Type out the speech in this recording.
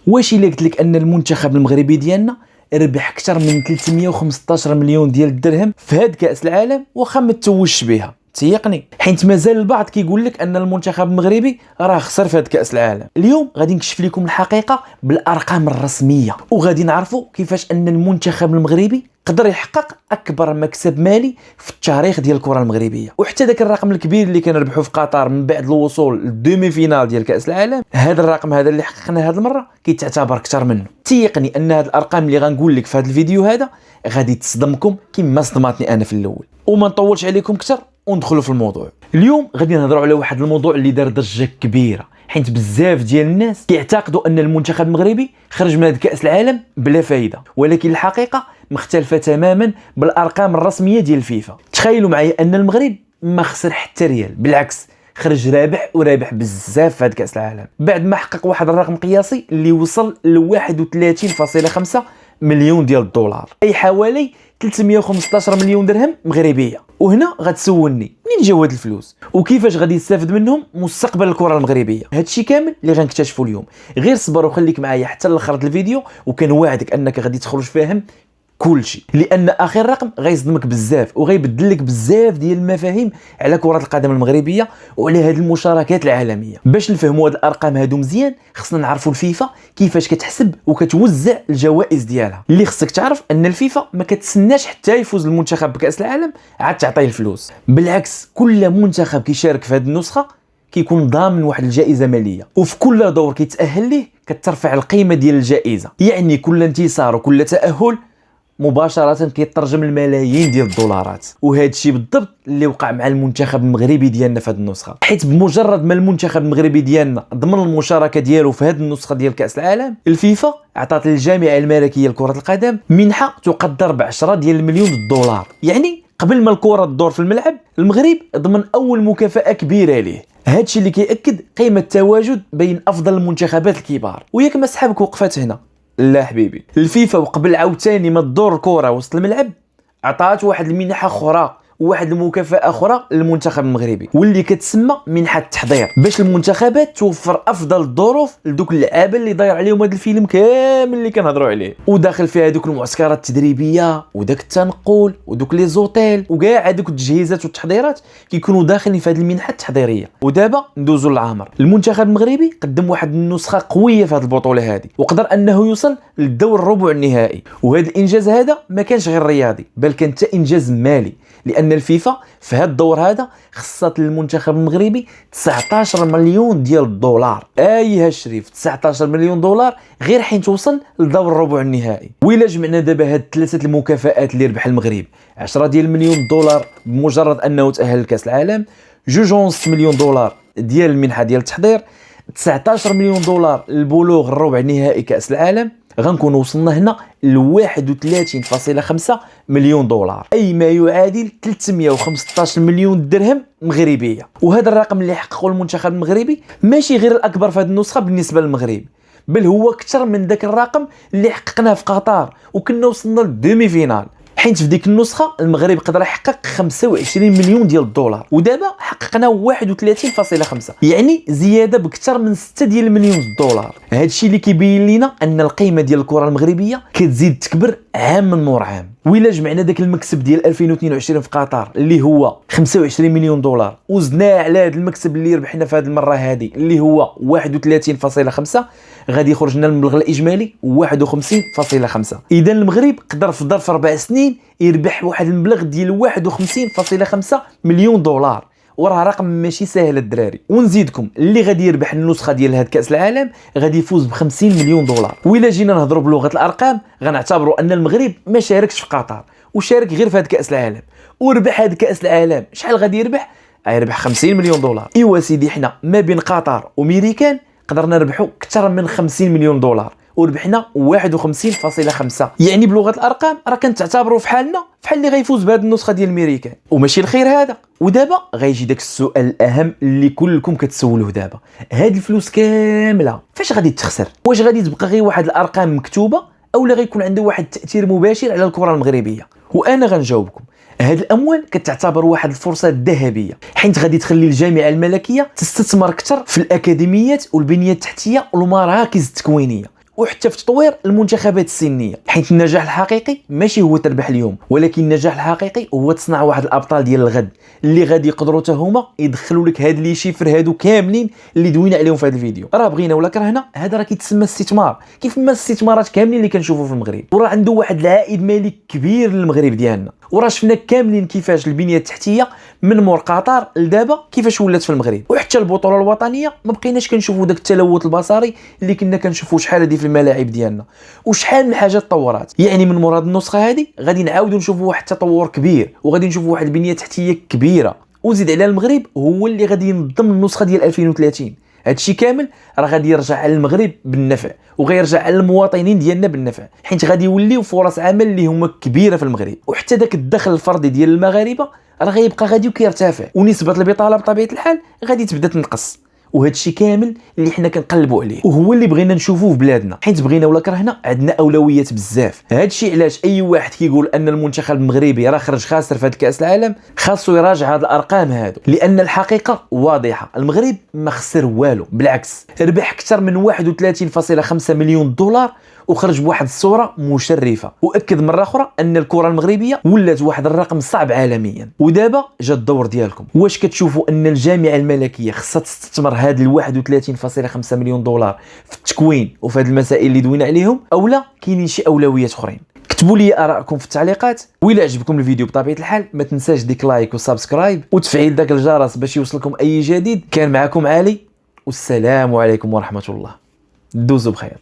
واش الا قلت لك ان المنتخب المغربي ديالنا ربح اكثر من 315 مليون ديال الدرهم في هاد كاس العالم واخا ما توجش بها؟ تيقني، حيت مازال البعض كيقول لك ان المنتخب المغربي راه خسر في هاد كاس العالم. اليوم غادي نكشف لكم الحقيقه بالارقام الرسميه، وغادي نعرفوا كيفاش ان المنتخب المغربي قدر يحقق اكبر مكسب مالي في التاريخ ديال الكره المغربيه. وحتى داك الرقم الكبير اللي كنربحوا في قطر من بعد الوصول للدومي فينال ديال كاس العالم، هذا الرقم هذا اللي حققناه هذه المره كيتعتبر اكثر منه. تيقني ان هذه الارقام اللي غنقول لك في هذا الفيديو هذا غادي تصدمكم كما صدمتني انا في الاول. وما نطولش عليكم اكثر وندخلوا في الموضوع. اليوم غادي نهضروا على واحد الموضوع اللي دار ضجه كبيره، حيت بزاف ديال الناس كيعتقدوا ان المنتخب المغربي خرج من هذا كاس العالم بلا فايده، ولكن الحقيقه مختلفه تماما بالارقام الرسميه ديال الفيفا. تخيلوا معايا ان المغرب ما خسر حتى ريال، بالعكس خرج رابح ورابح بزاف في هذا كاس العالم، بعد ما حقق واحد الرقم قياسي اللي وصل ل 31.5 مليون ديال الدولار، اي حوالي 315 مليون درهم مغربيه. وهنا غتسولني منين جاو هاد الفلوس وكيفاش غادي يستافد منهم مستقبل الكره المغربيه؟ هادشي كامل اللي غنكتشفوا اليوم. غير صبر وخليك معايا حتى لاخر الفيديو، وكنوعدك انك غادي تخرج فاهم كلشي، لان اخر رقم غيصدمك بزاف وغيبدل لك بزاف ديال المفاهيم على كره القدم المغربيه وعلى هذه المشاركات العالميه. باش نفهموا هاد الارقام هادو مزيان خصنا نعرفوا الفيفا كيفاش كتحسب وكتوزع الجوائز ديالها. اللي خصك تعرف ان الفيفا ما كتسناش حتى يفوز المنتخب بكاس العالم عاد تعطيه الفلوس، بالعكس كل منتخب كيشارك في هذه النسخه كيكون ضامن واحد الجائزه ماليه، وفي كل دور كيتاهل ليه كترفع القيمه ديال الجائزه. يعني كل انتصار وكل تاهل مباشره كيترجم الملايين ديال الدولارات. وهذا الشيء بالضبط اللي وقع مع المنتخب المغربي ديالنا في هذه النسخه، حيت بمجرد ما المنتخب المغربي ديالنا ضمن المشاركه ديالو في هذه النسخه ديال كاس العالم، الفيفا عطات للجامعه الملكيه لكره القدم منحه تقدر ب10 ديال المليون دولار. يعني قبل ما الكره تدور في الملعب المغرب ضمن اول مكافاه كبيره ليه. هادشي اللي كيأكد قيمه التواجد بين افضل المنتخبات الكبار. وياك ما سحابك وقفات هنا، لا حبيبي، الفيفا وقبل عاوتاني ما تدور الكره وسط الملعب عطات واحد المنحه اخرى وواحد المكافاه اخرى للمنتخب المغربي، واللي كتسمى منحه التحضير، باش المنتخبات توفر افضل الظروف لدوك اللعابه اللي داير عليهم هذا الفيلم كامل اللي كنهضروا عليه، وداخل فيها دوك المعسكرات التدريبيه وداك التنقل ودوك لي زوتيل وكاع هذوك التجهيزات والتحضيرات كيكونوا داخلين في هذه المنحه التحضيريه. ودابا ندوزوا للعامر. المنتخب المغربي قدم واحد النسخه قويه في هذه البطوله هذه، وقدر انه يوصل للدور الربع النهائي. وهذا الانجاز هذا ما كانش غير رياضي، بل كان حتى انجاز مالي، لان الفيفا في هذا الدور هذا خصت للمنتخب المغربي 19 مليون ديال الدولار. اي هالشريف 19 مليون دولار غير حين توصل لدور الربع النهائي. وإلا جمعنا دابا هاد ثلاثه المكافآت اللي ربح المغرب، 10 ديال المليون دولار بمجرد انه تاهل لكاس العالم، 2.5 مليون دولار ديال المنحه ديال التحضير، 19 مليون دولار البلوغ الربع النهائي كاس العالم، غنكون وصلنا هنا ل 31.5 مليون دولار، اي ما يعادل 315 مليون درهم مغربيه. وهذا الرقم اللي حققه المنتخب المغربي ماشي غير الاكبر في هذه النسخه بالنسبه للمغرب، بل هو اكثر من ذاك الرقم اللي حققناه في قطر وكنا وصلنا للدومي فينال، حيت في ديك النسخه المغرب قدر يحقق 25 مليون ديال الدولار، ودابا حققنا 31.5، يعني زياده بكثر من 6 ديال المليون دولار. هذا الشيء اللي كيبين لنا ان القيمه ديال الكره المغربيه كتزيد تكبر عام من نور عام. وإلا جمعنا داك المكسب ديال 2022 في قطر اللي هو 25 مليون دولار وزدناه على هذا المكسب اللي ربحنا في هذه المره هذه اللي هو 31.5، غادي يخرج لنا المبلغ الاجمالي 51.5. اذا المغرب قدر في ظرف 4 سنين يربح واحد المبلغ ديال 51.5 مليون دولار، وراه رقم ماشي سهل الدراري. ونزيدكم اللي غادي يربح النسخه ديال هاد كاس العالم غادي يفوز ب 50 مليون دولار. وإلا جينا نهضروا بلغه الارقام غنعتبروا ان المغرب ما شاركش في قطر وشارك غير في هاد كاس العالم، وربح هاد كاس العالم. شحال غادي يربح؟ غيربح 50 مليون دولار. ايوا سيدي، حنا ما بين قطر وميريكان قدرنا نربحوا اكثر من 50 مليون دولار وربحنا 51.5. يعني بلغه الارقام راه كنتعتبروا في حالنا بحال اللي غيفوز بهذه النسخه ديال الميريكان، وماشي الخير هذا. ودابا غيجي داك السؤال الاهم اللي كلكم كتسولوه دابا، هاد الفلوس كامله فاش غادي تخسر؟ واش غادي تبقى غير واحد الارقام مكتوبه اولا غيكون عنده واحد التاثير مباشر على الكره المغربيه؟ وانا غنجاوبكم. هاد الاموال كتعتبر واحد الفرصه ذهبيه، حيت غادي تخلي الجامعه الملكيه تستثمر اكثر في الاكاديميات والبنيه التحتيه والمراكز التكوينيه، وحتى في تطوير المنتخبات السنيه، حيث النجاح الحقيقي ماشي هو تربح اليوم، ولكن النجاح الحقيقي هو تصنع واحد الابطال ديال الغد اللي غادي يقدروا حتى هما يدخلوا لك هاد لي شيفر هادو كاملين اللي دوينا عليهم في هذا الفيديو. راه بغينا ولا كرهنا هذا راه كيتسمى استثمار، كيف ما الاستثمارات كاملين اللي كنشوفوا في المغرب، وراه عنده واحد العائد مالي كبير للمغرب ديالنا. وراه شفنا كاملين كيفاش البنيه التحتيه من مور قطر لدابا كيفاش ولات في المغرب، وحتى البطوله الوطنيه ما بقيناش كنشوفوا داك التلوث البصري اللي كنا كنشوفوا شحال هادي في الملاعب ديالنا، وشحال من حاجات تطورات. يعني من مور هاد النسخه هادي غادي نعاودوا نشوفوا واحد التطور كبير، وغادي نشوفوا واحد البنيه تحتيه كبيره. وزيد على المغرب هو اللي غادي ينظم النسخه ديال 2030. هادشي كامل راه غادي يرجع على المغرب بالنفع، وغيرجع على المواطنين ديالنا بالنفع، حيت غادي يوليو فرص عمل اللي هما كبيره في المغرب، وحتى داك الدخل الفردي ديال المغاربه راه غيبقى غادي وكيرتفع، ونسبه البطاله بطبيعه الحال غادي تبدا تنقص. وهذا الشيء كامل اللي حنا كنقلبوا عليه وهو اللي بغينا نشوفوه في بلادنا، حيت بغينا ولا كرهنا عندنا اولويات بزاف. هذا الشيء علاش اي واحد كيقول ان المنتخب المغربي راه خرج خاسر في هذا كاس العالم خاصو يراجع هذه الارقام هادو، لان الحقيقه واضحه، المغرب ما خسر والو، بالعكس ربح اكثر من 31.5 مليون دولار وخرج بواحد الصوره مشرفه، واكد مره اخرى ان الكره المغربيه ولات واحد الرقم صعب عالميا. ودابا جا الدور ديالكم، واش كتشوفوا ان الجامعه الملكيه خصها تستثمر هاد 31.5 مليون دولار في التكوين وفي هاد المسائل اللي دوينا عليهم، او لا كاينين شي اولويات اخرين؟ كتبوا لي ارائكم في التعليقات. وإلا عجبكم الفيديو بطبيعه الحال ما تنساش ديك لايك وسبسكرايب وتفعيل داك الجرس باش يوصلكم اي جديد. كان معكم علي، والسلام عليكم ورحمه الله. دوزوا بخير.